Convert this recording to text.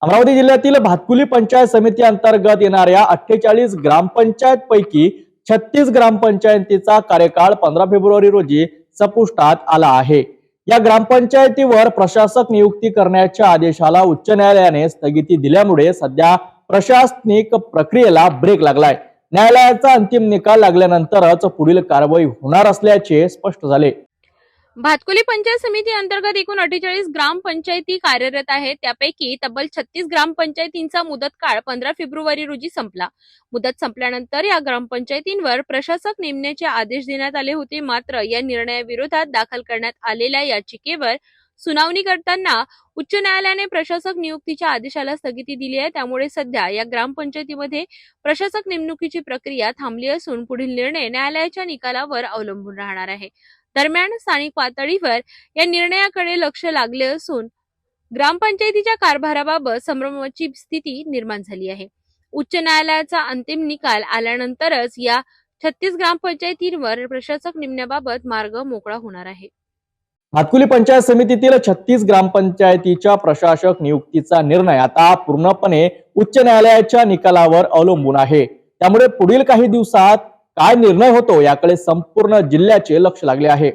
अमरावती जिल्ह्यातील भातकुली पंचायत समिती अंतर्गत येणाऱ्या 48 ग्रामपंचायत पैकी 36 ग्रामपंचायतीचा कार्यकाळ 15 फेब्रुवारी रोजी संपुष्टात आला आहे। या ग्रामपंचायतीवर प्रशासक नियुक्ती करण्याच्या आदेशाला उच्च न्यायालयाने स्थगिती दिल्यामुळे सध्या प्रशासनिक प्रक्रियेला ब्रेक लागलाय। न्यायालयाचा अंतिम निकाल लागल्यानंतरच पुढील कारवाई होणार असल्याचे स्पष्ट झाले। भातकुली पंचायत समिती अंतर्गत एकूण 48 ग्रामपंचायती कार्यरत आहेत। त्यापैकी तब्बल 36 ग्रामपंचायतींचा मुदतकाळ 15 फेब्रुवारी रोजी संपला। मुदत संपल्यानंतर या ग्रामपंचायतींवर प्रशासक नेमण्याचे आदेश देण्यात आले होते। मात्र या निर्णयाविरोधात दाखल करण्यात आलेल्या याचिकेवर सुनावणी करताना उच्च न्यायालयाने प्रशासक नियुक्तीच्या आदेशाला स्थगिती दिली आहे। त्यामुळे सध्या या ग्रामपंचायतीमध्ये प्रशासक नेमणुकीची प्रक्रिया थांबली असून पुढील निर्णय न्यायालयाच्या निकालावर अवलंबून राहणार आहे। दरम्यान स्थानिक पातळीवर या निर्णयाकडे लक्ष लागले असून ग्रामपंचायतीच्या कारभाराबाबत संभ्रमाची स्थिती निर्माण झाली आहे। उच्च न्यायालयाचा अंतिम निकाल आल्यानंतरच या 36 ग्रामपंचायतींवर प्रशासक नेमण्याबाबत मार्ग मोकळा होणार आहे। भातकुली पंचायत समितीतील 36 ग्रामपंचायतीच्या प्रशासक नियुक्तीचा निर्णय आता पूर्णपणे उच्च न्यायालयाच्या निकालावर अवलंबून आहे। त्यामुळे पुढील काही दिवसात काय निर्णय होतो याकडे संपूर्ण जिल्ह्याचे लक्ष लागले आहे।